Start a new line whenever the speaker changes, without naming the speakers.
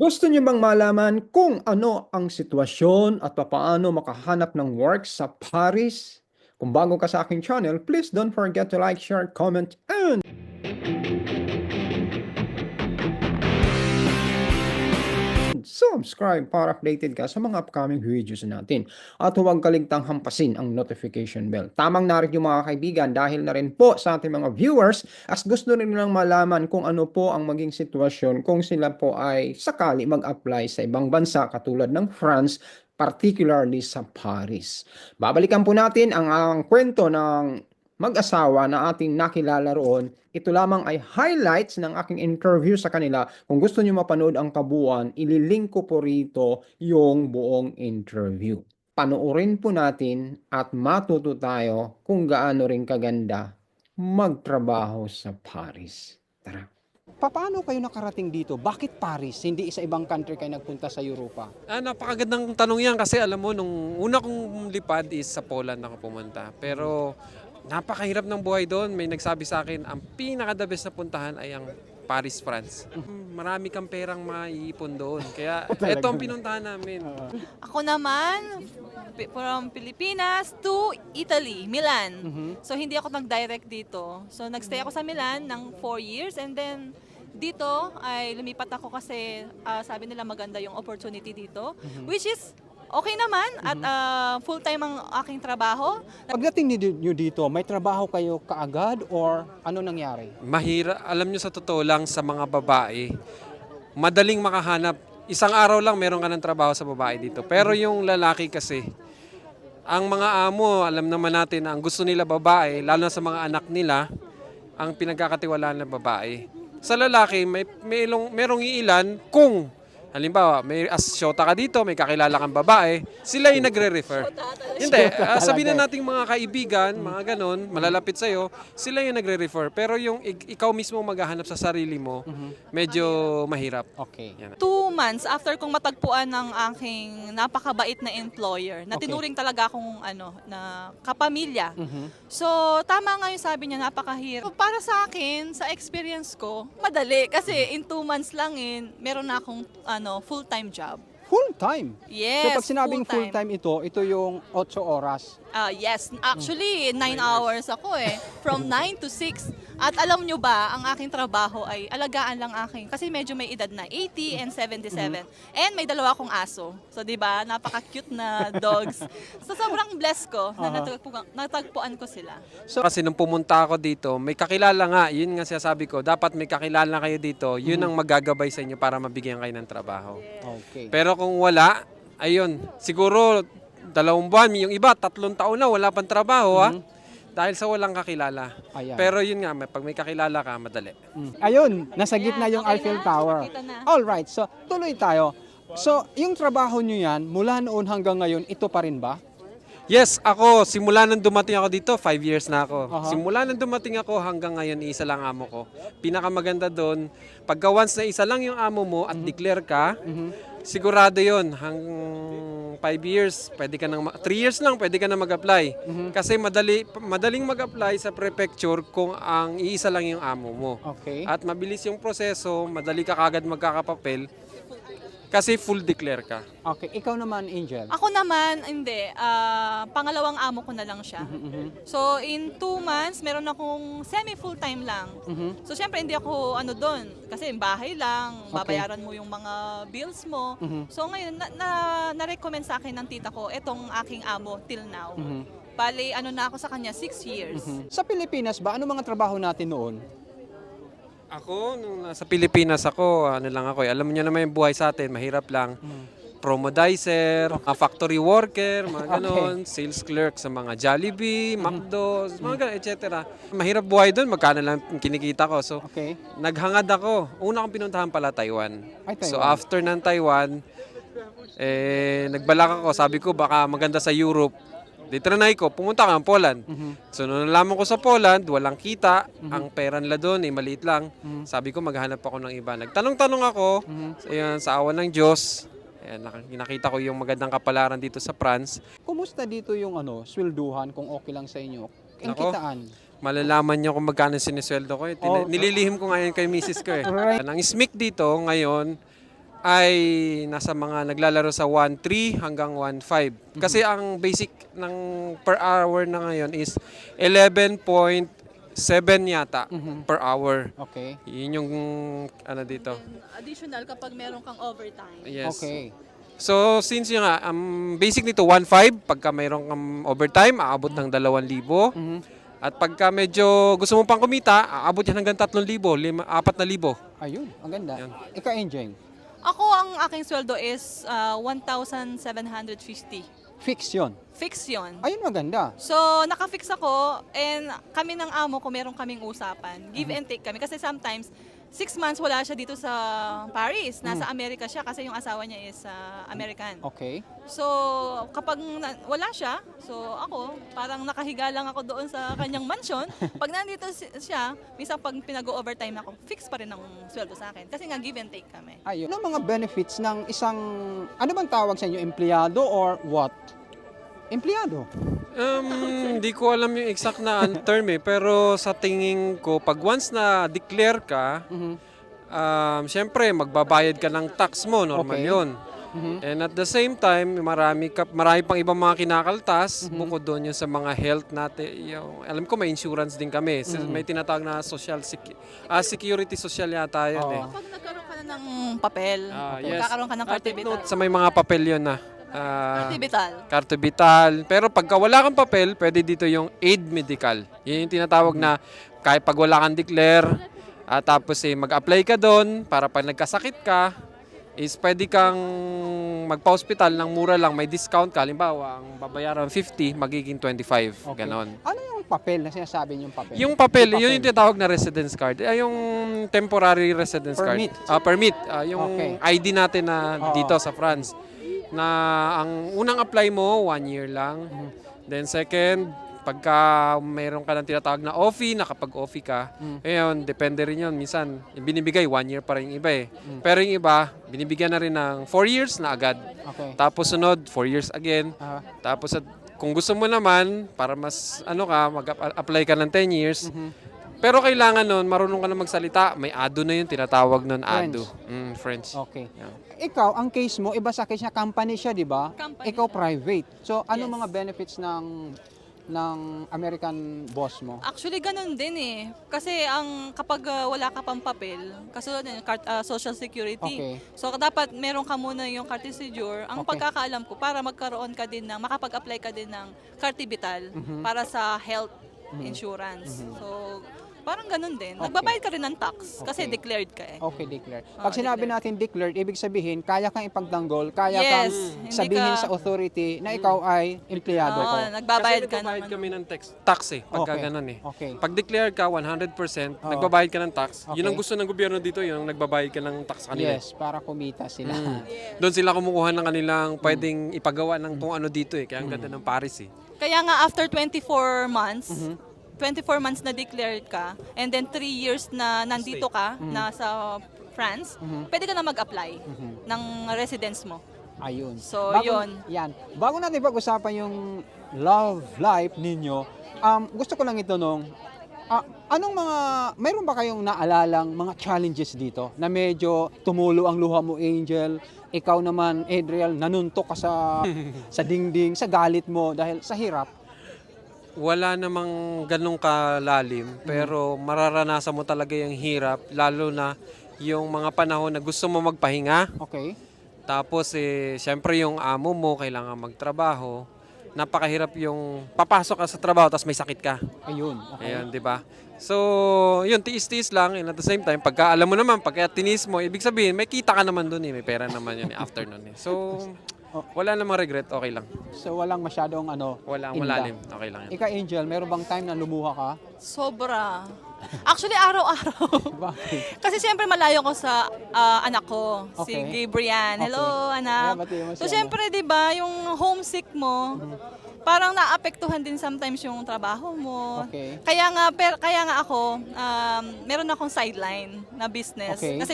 Gusto niyo bang malaman kung ano ang sitwasyon at papaano makahanap ng work sa Paris? Kung bago ka sa aking channel, please don't forget to like, share, comment, and subscribe para updated ka sa mga upcoming videos natin. At huwag kaligtang hampasin ang notification bell. Tamang narito mga kaibigan dahil na rin po sa ating mga viewers as gusto rin nilang malaman kung ano po ang maging sitwasyon kung sila po ay sakali mag-apply sa ibang bansa katulad ng France, particularly sa Paris. Babalikan po natin ang kwento ng mag-asawa na ating nakilala roon. Ito lamang ay highlights ng aking interview sa kanila. Kung gusto niyo mapanood ang kabuuan, ililink ko po rito yung buong interview. Panoorin po natin at matuto tayo kung gaano rin kaganda magtrabaho sa Paris. Tara.
Paano kayo nakarating dito? Bakit Paris? Hindi sa ibang country kayo nagpunta sa Europa?
Napakagandang tanong yan kasi alam mo, nung una kong lipad is sa Poland ako pumunta. Pero napakahirap ng buhay doon. May nagsabi sa akin, ang pinaka-the best na puntahan ay ang Paris, France. Marami kang perang maiipon doon. Kaya ito ang pinuntahan namin.
Ako naman, from Pilipinas to Italy, Milan. So hindi ako nag-direct dito. So nagstay ako sa Milan ng 4 years and then dito ay lumipat ako kasi sabi nila maganda yung opportunity dito. Which is okay naman at full-time ang aking trabaho.
Pagdating niyo dito, may trabaho kayo kaagad or ano nangyari?
Mahirap, alam nyo sa totoo lang sa mga babae, madaling makahanap. Isang araw lang meron ka ng trabaho sa babae dito. Pero yung lalaki kasi, ang mga amo, alam naman natin na ang gusto nila babae, lalo na sa mga anak nila, ang pinagkakatiwalaan ng babae. Sa lalaki, merong iilan kung halimbawa, may asyota ka dito, may kakilala kang babae, sila yung nagre-refer. Hindi, sabihin na nating mga kaibigan, mga ganon, malalapit sa'yo, sila yung nagre-refer. Pero yung ikaw mismo maghahanap sa sarili mo, medyo mahirap.
Okay.
Yan.
2 months after kong matagpuan ng aking napakabait na employer, na
Okay.
tinuring talaga akong na kapamilya. So, tama nga yung sabi niya, napakahirap. Para sa akin, sa experience ko, madali. Kasi in 2 months lang meron na akong full-time job.
Full-time?
Yes,
So pag sinabing full-time ito yung 8 oras.
Yes, actually 9 hours ako from 9 to 6. At alam nyo ba, ang aking trabaho ay alagaan lang aking, kasi medyo may edad na 80 and 77. And may 2 akong aso. So 'di ba, napaka-cute na dogs. So sobrang blessed ko na natagpuan ko sila.
So,
Kasi nung pumunta ako dito, may kakilala nga, yun nga sinasabi ko, dapat may kakilala kayo dito, yun ang magagabay sa inyo para mabigyan kayo ng trabaho.
okay.
Pero kung wala, ayun, siguro 2 buwan, yung iba 3 taon na wala pang trabaho dahil sa walang kakilala.
Ayan.
Pero yun nga, pag may kakilala ka, madali.
Ayun, nasa gitna yung
okay
Eiffel
na.
Tower.
Kita na.
Alright, so tuloy tayo. So, yung trabaho nyo yan, mula noon hanggang ngayon, ito pa rin ba?
Yes, ako, simula nang dumating ako dito, 5 years na ako.
Aha.
Simula nang dumating ako hanggang ngayon, isa lang amo ko. Pinakamaganda doon, pagka once na isa lang yung amo mo at declare ka, sigurado yun, hanggang 5 years, 3 years lang, pwede ka na mag-apply. Kasi madaling mag-apply sa prefecture kung ang iisa lang yung amo mo.
Okay.
At mabilis yung proseso, madali ka kagad magkakapapel, kasi full declare ka.
Okay, ikaw naman, Angel.
Ako naman, hindi. Pangalawang amo ko na lang siya. So, in 2 months, meron akong semi-full-time lang. So, syempre, hindi ako doon. Kasi bahay lang, babayaran mo yung mga bills mo. So, ngayon, na-recommend sa akin ng tita ko, itong aking amo till now. Bali, na ako sa kanya, 6 years.
Sa Pilipinas ba, ano mga trabaho natin noon?
Ako, nung nasa Pilipinas ako, alam niyo naman yung buhay sa atin, mahirap lang. Promodizer, factory worker, mga ganon, sales clerk sa mga Jollibee, McDo, mga ganon, etc. Mahirap buhay doon, magkano lang kinikita ko. So,
Okay.
naghangad ako. Una kong pinuntahan pala Taiwan.
Ay, Taiwan.
So, after ng Taiwan, nagbalak ako, sabi ko baka maganda sa Europe. Di trinay ko, pumunta ka ng Poland. So, nung nalaman ko sa Poland, walang kita. Ang pera nila doon, maliit lang. Sabi ko, maghanap ako ng iba. Nagtanong-tanong ako, ayan, sa awan ng Diyos. Ayan, nakita ko yung magandang kapalaran dito sa France.
Kumusta dito yung swelduhan kung okay lang sa inyo? Ang
Nako.
kitaan?
Malalaman niyo kung magkano sinisweldo ko.
Oh.
Nililihim ko ngayon kay misis ko. Ang SMIC dito ngayon, ay nasa mga naglalaro sa 1.3 hanggang 1.5. Kasi ang basic ng per hour na ngayon is 11.7 yata per hour.
Okay.
Yun yung ano dito.
Additional kapag meron kang overtime.
Yes.
Okay.
So since yung nga, basic nito 1.5, pagka mayroong overtime, aabot ng 2,000. At pagka medyo gusto mo pang kumita, aabot yan hanggang 3,000, 4,000.
Ayun, ang ganda.
Yan.
Ikaw, Enjeng,
Ako, ang aking sweldo is 1,750.
fix yun.
Fix yun.
Ayun, maganda.
So, naka-fix ako and kami ng amo ko, meron kaming usapan. Give and take kami. Kasi sometimes, 6 months wala siya dito sa Paris. Nasa Amerika siya kasi yung asawa niya is American.
Okay.
So, kapag wala siya, so ako, parang nakahiga lang ako doon sa kanyang mansion. Pag nandito siya, minsan pag pinag-overtime ako, fix pa rin ang sweldo sa akin. Kasi nga, give and take kami.
Ayun. Ano mga benefits ng isang, ano bang tawag sa inyo, empleyado or what? Empleyado.
Hindi ko alam yung exact na term pero sa tingin ko, pag once na declare ka, syempre magbabayad ka ng tax mo, normal
Okay.
yun. And at the same time, marami pang ibang mga kinakaltas, bukod doon yung sa mga health natin. Alam ko may insurance din kami. May tinatawag na security social yata yun eh.
Kapag nagkaroon ka na ng papel,
Yes.
magkakaroon ka ng
Take
kartibital.
note sa may mga papel yun na.
Kartibital.
Kartibital. Pero pagka wala kang papel, pwede dito yung aid medical. Yun yung tinatawag na kahit pag wala kang declare, tapos mag-apply ka doon para pag nagkasakit ka, is pwede kang magpa-hospital ng mura lang, may discount ka. Halimbawa, ang babayaran 50, magiging 25.
Okay.
Ganon.
Ano yung papel na sinasabi niyong papel?
Yung papel, yun yung tinatawag na residence card. Yung temporary residence
Permit.
card. Permit. Yung
Okay.
ID natin na dito sa France. Na ang unang apply mo, 1 year lang. Then second, pagka mayroon ka ng tinatawag na OFI, nakapag-OFI ka, ayun, depende rin yun. Minsan, binibigay 1 year pa rin yung iba eh. Pero yung iba, binibigyan na rin ng 4 years na agad.
Okay.
Tapos sunod, 4 years again.
Ah,
Tapos kung gusto mo naman, para mas mag-apply ka ng 10 years, pero kailangan nun, marunong ka na magsalita. May ADO na yun, tinatawag nun, ADO. French.
okay.
Yeah.
Ikaw, ang case mo, iba sa case niya, company siya, di ba?
Company
Ikaw
siya.
private. So, ano
Yes.
mga benefits ng American boss mo?
Actually, ganun din eh. Kasi kapag wala ka pang papel, kasunod yung Social Security.
Okay.
So, dapat meron ka muna yung cartizidure. Ang
Okay.
pagkakaalam ko, para magkaroon ka din makapag-apply ka din ng cartibital para sa health insurance. So, parang ganun din.
Okay.
Nagbabayad ka rin ng tax kasi
Okay.
declared ka eh.
Okay, declared. Pag sinabi
declared.
natin declared, ibig sabihin, kaya kang ipagtanggol, kaya
Yes,
kang
hindi
sabihin
ka-
sa authority na ikaw ay empleyado ko.
Nagbabayad ka
Kasi nagbabayad
naman.
kami ng tax eh, pagka
Okay.
ganun eh.
Okay.
Pag declare ka 100%,
Oo.
nagbabayad ka ng tax.
Okay.
Yun ang gusto ng gobyerno dito, yun ang nagbabayad ka ng tax sa kanila.
Yes, para kumita sila.
Doon sila kumukuha ng kanilang pwedeng ipagawa ng kung ano dito eh. Kaya ang ganda ng Paris eh.
Kaya nga after 24 months, 24 months na declared ka, and then 3 years na nandito ka, nasa France, pwede ka na mag-apply ng residence mo.
Ayun.
So, yun.
Yan. Bago natin pag-usapan yung love life ninyo, gusto ko lang itanong, mayroon ba kayong naalalang mga challenges dito na medyo tumulo ang luha mo, Angel? Ikaw naman, Adriel, nanuntok ka sa dingding, sa galit mo dahil sa hirap?
Wala namang ganong kalalim, pero mararanasan mo talaga yung hirap, lalo na yung mga panahon na gusto mo magpahinga.
Okay?
Tapos syempre yung amo mo kailangan magtrabaho. Napakahirap yung papasok ka sa trabaho tapos may sakit ka.
Ayun. Okay.
Ayan, 'di ba? So, yun tiis-tiis lang and at the same time pagka alam mo naman pagka tinis mo, ibig sabihin may kita ka naman doon may pera naman yun after noon eh. So, wala namang regret, okay lang.
So walang masyadong
Walang
inda.
malalim, okay lang yan.
Ikaw, Angel, meron bang time na lumuha ka?
Sobra. Actually, araw-araw.
Bakit?
Kasi siyempre malayo ko sa anak ko, si
Okay.
Gabriel. Hello,
Okay.
anak.
Ayan, batiin mo
So
si
siyempre, 'di ba, yung homesick mo, parang naapektuhan din sometimes yung trabaho mo.
Okay.
Kaya nga ako, meron akong sideline na business.
Okay.
Kasi